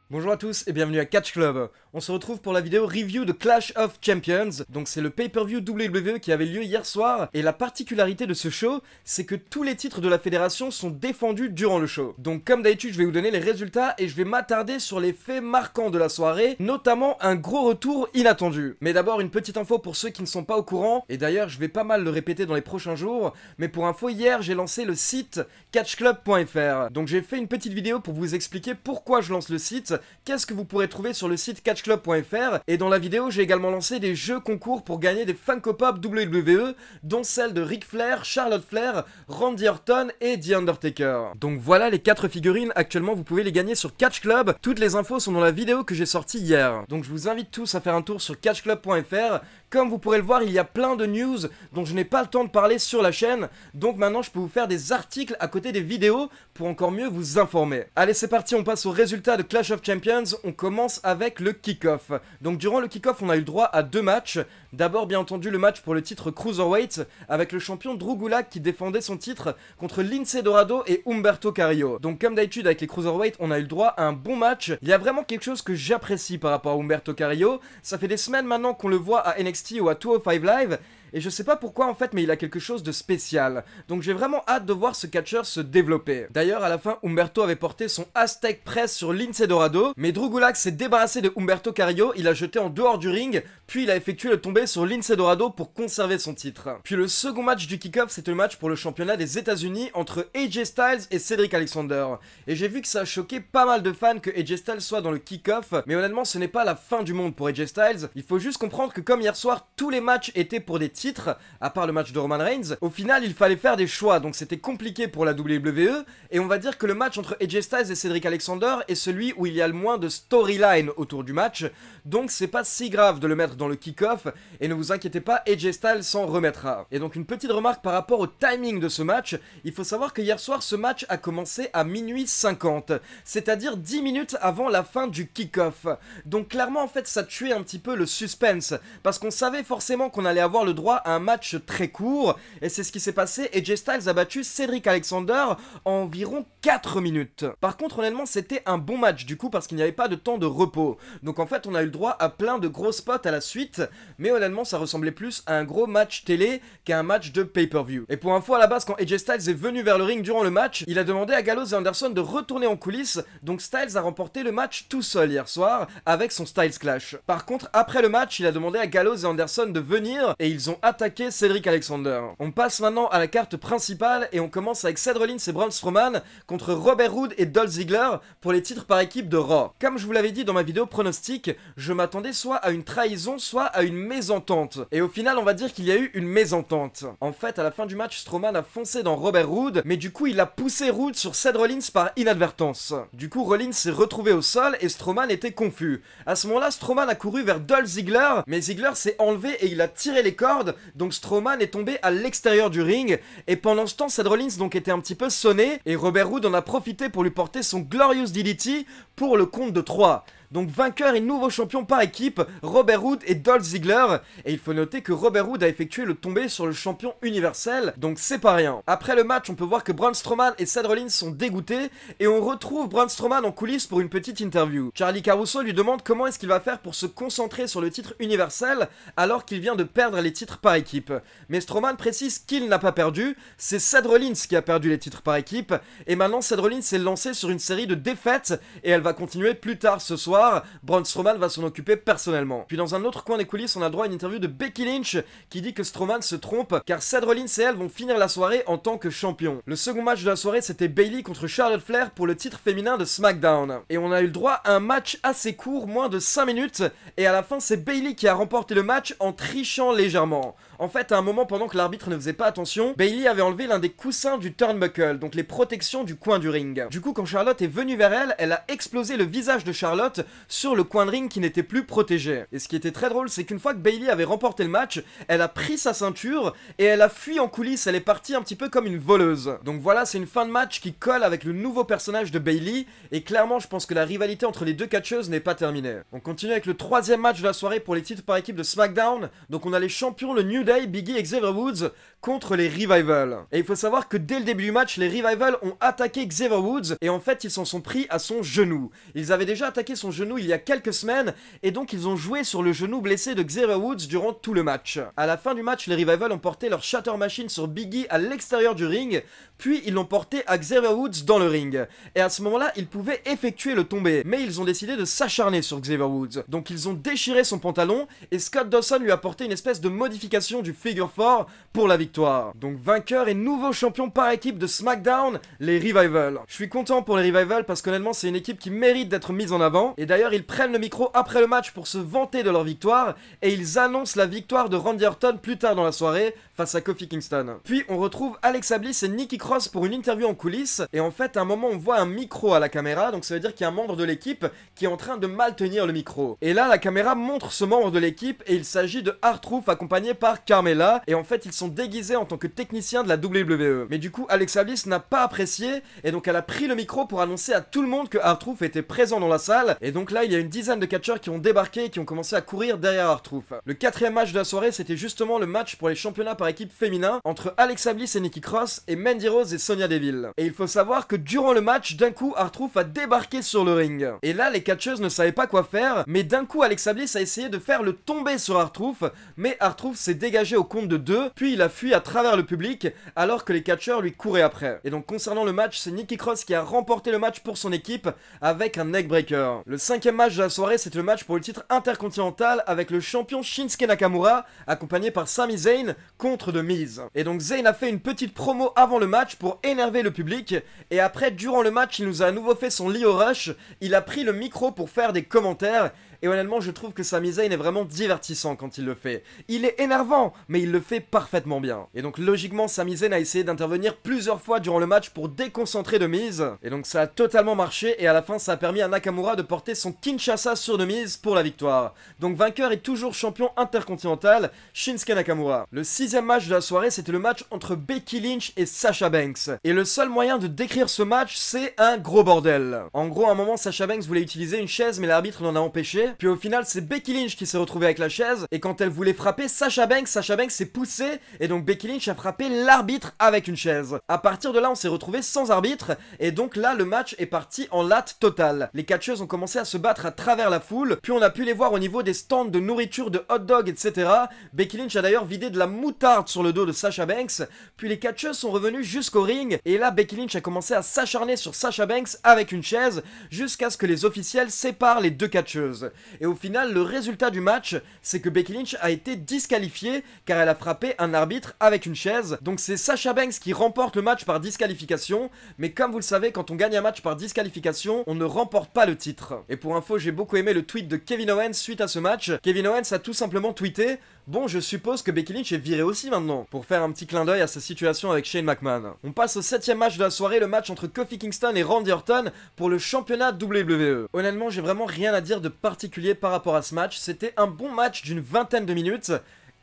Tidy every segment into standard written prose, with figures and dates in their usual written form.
Bonjour à tous et bienvenue à Catch Club. On se retrouve pour la vidéo review de Clash of Champions. Donc c'est le pay-per-view WWE qui avait lieu hier soir. Et la particularité de ce show, c'est que tous les titres de la fédération sont défendus durant le show. Donc comme d'habitude, je vais vous donner les résultats et je vais m'attarder sur les faits marquants de la soirée, notamment un gros retour inattendu. Mais d'abord une petite info pour ceux qui ne sont pas au courant, et d'ailleurs je vais pas mal le répéter dans les prochains jours, mais pour info, hier j'ai lancé le site catchclub.fr. Donc j'ai fait une petite vidéo pour vous expliquer pourquoi je lance le site, qu'est-ce que vous pourrez trouver sur le site catchclub.fr, et dans la vidéo j'ai également lancé des jeux concours pour gagner des Funko Pop WWE, dont celles de Ric Flair, Charlotte Flair, Randy Orton et The Undertaker. Donc voilà les 4 figurines, actuellement vous pouvez les gagner sur Catch Club, toutes les infos sont dans la vidéo que j'ai sortie hier. Donc je vous invite tous à faire un tour sur catchclub.fr. Comme vous pourrez le voir, il y a plein de news dont je n'ai pas le temps de parler sur la chaîne, donc maintenant je peux vous faire des articles à côté des vidéos pour encore mieux vous informer. Allez, c'est parti, on passe aux résultats de Clash of Champions. On commence avec le kick-off. Donc durant le kick-off, on a eu le droit à 2 matchs. D'abord bien entendu le match pour le titre Cruiserweight avec le champion Drew Gulak qui défendait son titre contre Lince Dorado et Humberto Carrillo. Donc comme d'habitude avec les Cruiserweight, on a eu le droit à un bon match. Il y a vraiment quelque chose que j'apprécie par rapport à Humberto Carrillo. Ça fait des semaines maintenant qu'on le voit à NXT ou à 205 Live. Et je sais pas pourquoi en fait, mais il a quelque chose de spécial. Donc j'ai vraiment hâte de voir ce catcheur se développer. D'ailleurs, à la fin, Humberto avait porté son Aztec Press sur Lince Dorado, mais Drew Gulak s'est débarrassé de Humberto Carrillo, il l'a jeté en dehors du ring, puis il a effectué le tombé sur Lince Dorado pour conserver son titre. Puis le second match du kick-off, c'était le match pour le championnat des États-Unis entre AJ Styles et Cedric Alexander. Et j'ai vu que ça a choqué pas mal de fans que AJ Styles soit dans le kick-off, mais honnêtement, ce n'est pas la fin du monde pour AJ Styles. Il faut juste comprendre que comme hier soir, tous les matchs étaient pour des titres, à part le match de Roman Reigns, au final il fallait faire des choix, donc c'était compliqué pour la WWE, et on va dire que le match entre AJ Styles et Cedric Alexander est celui où il y a le moins de storyline autour du match, donc c'est pas si grave de le mettre dans le kick-off, et ne vous inquiétez pas, AJ Styles s'en remettra. Et donc une petite remarque par rapport au timing de ce match, il faut savoir que hier soir ce match a commencé à minuit 50, c'est-à-dire 10 minutes avant la fin du kick-off, donc clairement en fait ça tuait un petit peu le suspense, parce qu'on savait forcément qu'on allait avoir le droit à un match très court, et c'est ce qui s'est passé. AJ Styles a battu Cedric Alexander en environ 4 minutes. Par contre honnêtement c'était un bon match du coup parce qu'il n'y avait pas de temps de repos, donc en fait on a eu le droit à plein de gros spots à la suite, mais honnêtement ça ressemblait plus à un gros match télé qu'à un match de pay-per-view. Et pour info, à la base quand AJ Styles est venu vers le ring durant le match, il a demandé à Gallows et Anderson de retourner en coulisses, donc Styles a remporté le match tout seul hier soir avec son Styles Clash. Par contre après le match il a demandé à Gallows et Anderson de venir et ils ont attaqué Cedric Alexander. On passe maintenant à la carte principale et on commence avec Seth Rollins et Braun Strowman contre Robert Roode et Dolph Ziggler pour les titres par équipe de Raw. Comme je vous l'avais dit dans ma vidéo pronostic, je m'attendais soit à une trahison, soit à une mésentente. Et au final, on va dire qu'il y a eu une mésentente. En fait, à la fin du match, Strowman a foncé dans Robert Roode, mais du coup, il a poussé Roode sur Seth Rollins par inadvertance. Du coup, Rollins s'est retrouvé au sol et Strowman était confus. À ce moment-là, Strowman a couru vers Dolph Ziggler, mais Ziggler s'est enlevé et il a tiré les cordes, donc Strowman est tombé à l'extérieur du ring, et pendant ce temps, Seth Rollins donc était un petit peu sonné, et Robert Roode en a profité pour lui porter son Glorious DDT pour le compte de 3. Donc vainqueur et nouveau champion par équipe, Robert Roode et Dolph Ziggler. Et il faut noter que Robert Roode a effectué le tombé sur le champion universel, donc c'est pas rien. Après le match, on peut voir que Braun Strowman et Seth Rollins sont dégoûtés, et on retrouve Braun Strowman en coulisses pour une petite interview. Charlie Caruso lui demande comment est-ce qu'il va faire pour se concentrer sur le titre universel alors qu'il vient de perdre les titres par équipe. Mais Strowman précise qu'il n'a pas perdu, c'est Seth Rollins qui a perdu les titres par équipe, et maintenant Seth Rollins s'est lancé sur une série de défaites, et elle va continuer plus tard ce soir. Braun Strowman va s'en occuper personnellement. Puis dans un autre coin des coulisses, on a droit à une interview de Becky Lynch qui dit que Strowman se trompe car Seth Rollins et elle vont finir la soirée en tant que champion. Le second match de la soirée, c'était Bayley contre Charlotte Flair pour le titre féminin de SmackDown. Et on a eu le droit à un match assez court, moins de 5 minutes, et à la fin c'est Bayley qui a remporté le match en trichant légèrement. En fait, à un moment, pendant que l'arbitre ne faisait pas attention, Bayley avait enlevé l'un des coussins du turnbuckle, donc les protections du coin du ring. Du coup, quand Charlotte est venue vers elle, elle a explosé le visage de Charlotte sur le coin de ring qui n'était plus protégé. Et ce qui était très drôle, c'est qu'une fois que Bayley avait remporté le match, elle a pris sa ceinture et elle a fui en coulisses, elle est partie un petit peu comme une voleuse. Donc voilà, c'est une fin de match qui colle avec le nouveau personnage de Bayley, et clairement, je pense que la rivalité entre les deux catcheuses n'est pas terminée. On continue avec le troisième match de la soirée pour les titres par équipe de SmackDown. Donc on a les champions, le New Day, Big E et Xavier Woods contre les Revival. Et il faut savoir que dès le début du match, les Revival ont attaqué Xavier Woods et en fait ils s'en sont pris à son genou. Ils avaient déjà attaqué son genou il y a quelques semaines et donc ils ont joué sur le genou blessé de Xavier Woods durant tout le match. À la fin du match, les Revival ont porté leur Shatter Machine sur Big E à l'extérieur du ring, puis ils l'ont porté à Xavier Woods dans le ring. Et à ce moment-là, ils pouvaient effectuer le tombé, mais ils ont décidé de s'acharner sur Xavier Woods. Donc ils ont déchiré son pantalon et Scott Dawson lui a apporté une espèce de modification du figure 4 pour la victoire. Donc vainqueur et nouveau champion par équipe de SmackDown, les Revival. Je suis content pour les Revival parce qu'honnêtement c'est une équipe qui mérite d'être mise en avant. Et d'ailleurs ils prennent le micro après le match pour se vanter de leur victoire et ils annoncent la victoire de Randy Orton plus tard dans la soirée face à Kofi Kingston. Puis on retrouve Alexa Bliss et Nikki Cross pour une interview en coulisses et en fait à un moment on voit un micro à la caméra, donc ça veut dire qu'il y a un membre de l'équipe qui est en train de mal tenir le micro. Et là la caméra montre ce membre de l'équipe et il s'agit de R-Truth accompagné par Carmella et en fait ils sont déguisés en tant que techniciens de la WWE. Mais du coup Alexa Bliss n'a pas apprécié et donc elle a pris le micro pour annoncer à tout le monde que R-Truth était présent dans la salle et donc là il y a une dizaine de catcheurs qui ont débarqué et qui ont commencé à courir derrière R-Truth. Le quatrième match de la soirée c'était justement le match pour les championnats par équipe féminin entre Alexa Bliss et Nikki Cross et Mandy Rose et Sonya Deville. Et il faut savoir que durant le match d'un coup R-Truth a débarqué sur le ring. Et là les catcheuses ne savaient pas quoi faire mais d'un coup Alexa Bliss a essayé de faire le tomber sur R-Truth mais R-Truth s'est dégagé au compte de 2 puis il a fui à travers le public alors que les catcheurs lui couraient après. Et donc concernant le match, c'est Nikki Cross qui a remporté le match pour son équipe avec un neckbreaker. Le cinquième match de la soirée, c'était le match pour le titre intercontinental avec le champion Shinsuke Nakamura accompagné par Sami Zayn contre The Miz. Et donc Zayn a fait une petite promo avant le match pour énerver le public et après durant le match, il nous a à nouveau fait son Lio Rush, il a pris le micro pour faire des commentaires. Et honnêtement, je trouve que Sami Zayn est vraiment divertissant quand il le fait. Il est énervant, mais il le fait parfaitement bien. Et donc logiquement, Sami Zayn a essayé d'intervenir plusieurs fois durant le match pour déconcentrer The Miz. Et donc ça a totalement marché et à la fin, ça a permis à Nakamura de porter son Kinshasa sur The Miz pour la victoire. Donc vainqueur et toujours champion intercontinental, Shinsuke Nakamura. Le sixième match de la soirée, c'était le match entre Becky Lynch et Sasha Banks. Et le seul moyen de décrire ce match, c'est un gros bordel. En gros, à un moment, Sasha Banks voulait utiliser une chaise, mais l'arbitre l'en a empêché. Puis au final c'est Becky Lynch qui s'est retrouvée avec la chaise et quand elle voulait frapper Sasha Banks s'est poussée et donc Becky Lynch a frappé l'arbitre avec une chaise. À partir de là on s'est retrouvé sans arbitre et donc là le match est parti en latte totale. Les catcheuses ont commencé à se battre à travers la foule puis on a pu les voir au niveau des stands de nourriture, de hot dog etc. Becky Lynch a d'ailleurs vidé de la moutarde sur le dos de Sasha Banks puis les catcheuses sont revenues jusqu'au ring et là Becky Lynch a commencé à s'acharner sur Sasha Banks avec une chaise jusqu'à ce que les officiels séparent les deux catcheuses. Et au final, le résultat du match, c'est que Becky Lynch a été disqualifiée car elle a frappé un arbitre avec une chaise. Donc c'est Sasha Banks qui remporte le match par disqualification. Mais comme vous le savez, quand on gagne un match par disqualification, on ne remporte pas le titre. Et pour info, j'ai beaucoup aimé le tweet de Kevin Owens suite à ce match. Kevin Owens a tout simplement tweeté: bon, je suppose que Becky Lynch est virée aussi maintenant, pour faire un petit clin d'œil à sa situation avec Shane McMahon. On passe au 7ème match de la soirée, le match entre Kofi Kingston et Randy Orton pour le championnat WWE. Honnêtement, j'ai vraiment rien à dire de particulier par rapport à ce match, c'était un bon match d'une vingtaine de minutes.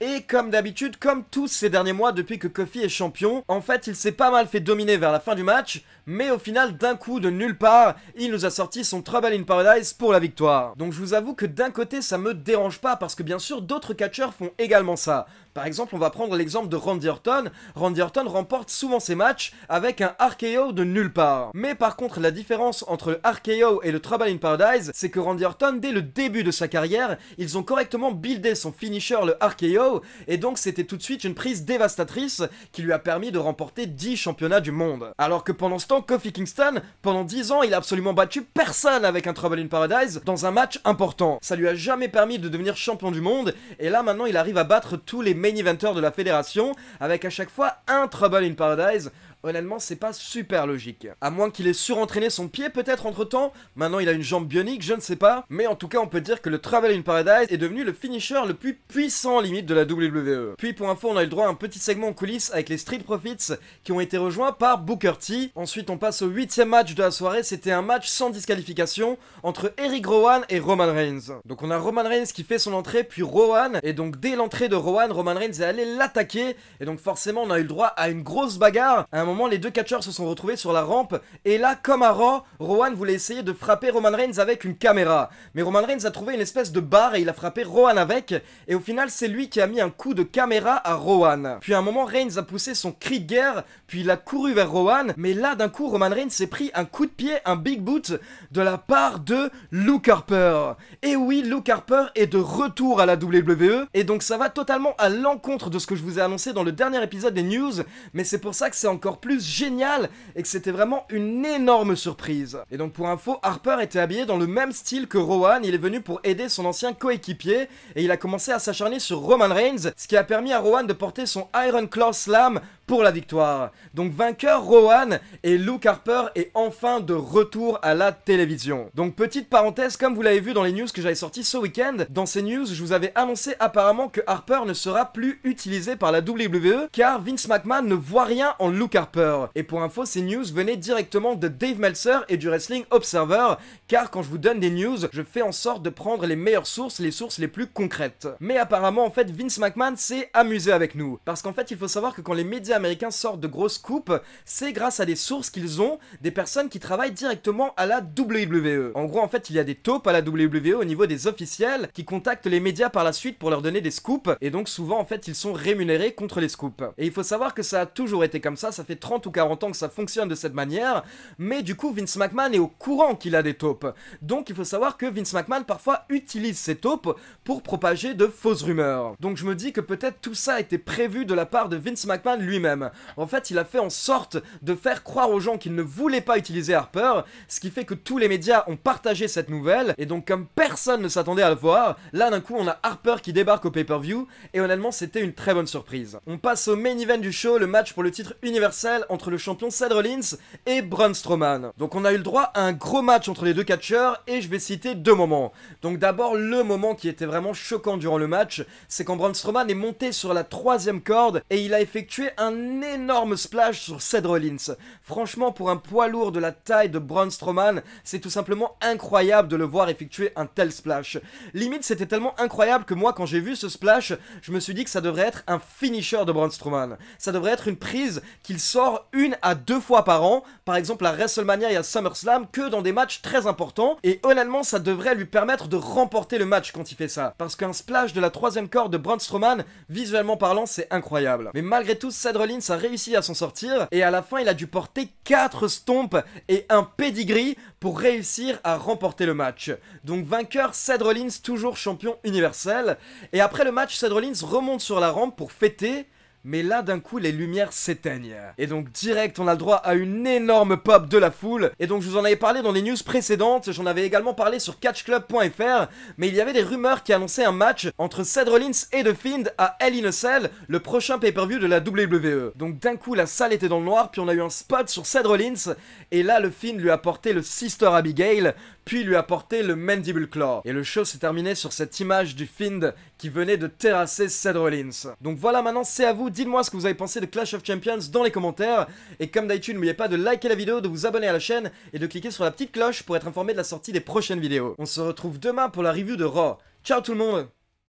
Et comme d'habitude, comme tous ces derniers mois depuis que Kofi est champion, en fait il s'est pas mal fait dominer vers la fin du match, mais au final d'un coup de nulle part, il nous a sorti son Trouble in Paradise pour la victoire. Donc je vous avoue que d'un côté ça me dérange pas parce que bien sûr d'autres catcheurs font également ça. Par exemple, on va prendre l'exemple de Randy Orton. Randy Orton remporte souvent ses matchs avec un RKO de nulle part. Mais par contre, la différence entre le RKO et le Trouble in Paradise, c'est que Randy Orton, dès le début de sa carrière, ils ont correctement buildé son finisher, le RKO, et donc c'était tout de suite une prise dévastatrice qui lui a permis de remporter 10 championnats du monde. Alors que pendant ce temps, Kofi Kingston, pendant 10 ans, il a absolument battu personne avec un Trouble in Paradise dans un match important. Ça lui a jamais permis de devenir champion du monde, et là maintenant il arrive à battre tous les main eventers de la fédération avec à chaque fois un Trouble in Paradise. Honnêtement, c'est pas super logique. À moins qu'il ait surentraîné son pied peut-être entre temps. Maintenant, il a une jambe bionique, je ne sais pas. Mais en tout cas, on peut dire que le Trouble in Paradise est devenu le finisher le plus puissant limite de la WWE. Puis pour info, on a eu le droit à un petit segment en coulisses avec les Street Profits qui ont été rejoints par Booker T. Ensuite, on passe au 8ème match de la soirée. C'était un match sans disqualification entre Eric Rowan et Roman Reigns. Donc on a Roman Reigns qui fait son entrée, puis Rowan. Et donc dès l'entrée de Rowan, Roman Reigns est allé l'attaquer. Et donc forcément, on a eu le droit à une grosse bagarre. À un moment, moment, les deux catcheurs se sont retrouvés sur la rampe, et là, comme à Raw, Rowan voulait essayer de frapper Roman Reigns avec une caméra. Mais Roman Reigns a trouvé une espèce de barre et il a frappé Rowan avec, et au final, c'est lui qui a mis un coup de caméra à Rowan. Puis à un moment, Reigns a poussé son cri de guerre, puis il a couru vers Rowan, mais là, d'un coup, Roman Reigns s'est pris un coup de pied, un big boot, de la part de Luke Harper. Et oui, Luke Harper est de retour à la WWE, et donc ça va totalement à l'encontre de ce que je vous ai annoncé dans le dernier épisode des news, mais c'est pour ça que c'est encore plus génial, et que c'était vraiment une énorme surprise. Et donc pour info, Harper était habillé dans le même style que Rowan, il est venu pour aider son ancien coéquipier, et il a commencé à s'acharner sur Roman Reigns, ce qui a permis à Rowan de porter son Iron Claw Slam pour la victoire. Donc vainqueur Rowan, et Luke Harper est enfin de retour à la télévision. Donc petite parenthèse, comme vous l'avez vu dans les news que j'avais sorties ce week-end, dans ces news je vous avais annoncé apparemment que Harper ne sera plus utilisé par la WWE car Vince McMahon ne voit rien en Luke Harper. Et pour info, ces news venaient directement de Dave Meltzer et du Wrestling Observer, car quand je vous donne des news, je fais en sorte de prendre les meilleures sources, les sources les plus concrètes. Mais apparemment en fait Vince McMahon s'est amusé avec nous, parce qu'en fait il faut savoir que quand les médias américains sortent de grosses coupes, c'est grâce à des sources qu'ils ont, des personnes qui travaillent directement à la WWE. En gros en fait il y a des taupes à la WWE au niveau des officiels qui contactent les médias par la suite pour leur donner des scoops, et donc souvent en fait ils sont rémunérés contre les scoops. Et il faut savoir que ça a toujours été comme ça fait 30 ou 40 ans que ça fonctionne de cette manière, mais du coup Vince McMahon est au courant qu'il a des taupes. Donc il faut savoir que Vince McMahon parfois utilise ces taupes pour propager de fausses rumeurs. Donc je me dis que peut-être tout ça a été prévu de la part de Vince McMahon lui-même. En fait il a fait en sorte de faire croire aux gens qu'il ne voulait pas utiliser Harper, ce qui fait que tous les médias ont partagé cette nouvelle, et donc comme personne ne s'attendait à le voir, là d'un coup on a Harper qui débarque au pay-per-view, et honnêtement c'était une très bonne surprise. On passe au main event du show, le match pour le titre universel entre le champion Seth Rollins et Braun Strowman. Donc on a eu le droit à un gros match entre les deux catcheurs, et je vais citer deux moments. Donc d'abord le moment qui était vraiment choquant durant le match, c'est quand Braun Strowman est monté sur la 3e corde et il a effectué un énorme splash sur Seth Rollins. Franchement pour un poids lourd de la taille de Braun Strowman, c'est tout simplement incroyable de le voir effectuer un tel splash. Limite c'était tellement incroyable que moi quand j'ai vu ce splash, je me suis dit que ça devrait être un finisher de Braun Strowman. Ça devrait être une prise qu'il sort 1 à 2 fois par an, par exemple à WrestleMania et à SummerSlam, que dans des matchs très importants, et honnêtement ça devrait lui permettre de remporter le match quand il fait ça, parce qu'un splash de la 3e corde de Braun Strowman, visuellement parlant c'est incroyable. Mais malgré tout Seth Rollins a réussi à s'en sortir, et à la fin il a dû porter 4 stomps et un pedigree pour réussir à remporter le match. Donc vainqueur Seth Rollins, toujours champion universel, et après le match Seth Rollins remonte sur la rampe pour fêter. Mais là d'un coup les lumières s'éteignent. Et donc direct on a le droit à une énorme pop de la foule. Et donc je vous en avais parlé dans les news précédentes, j'en avais également parlé sur catchclub.fr. Mais il y avait des rumeurs qui annonçaient un match entre Seth Rollins et The Fiend à Hell in a Cell, le prochain pay-per-view de la WWE. Donc d'un coup la salle était dans le noir, puis on a eu un spot sur Seth Rollins. Et là le Fiend lui a porté le Sister Abigail, puis lui a porté le Mandible Claw. Et le show s'est terminé sur cette image du Fiend qui venait de terrasser Seth Rollins. Donc voilà, maintenant c'est à vous, dites-moi ce que vous avez pensé de Clash of Champions dans les commentaires. Et comme d'habitude, n'oubliez pas de liker la vidéo, de vous abonner à la chaîne et de cliquer sur la petite cloche pour être informé de la sortie des prochaines vidéos. On se retrouve demain pour la review de Raw. Ciao tout le monde!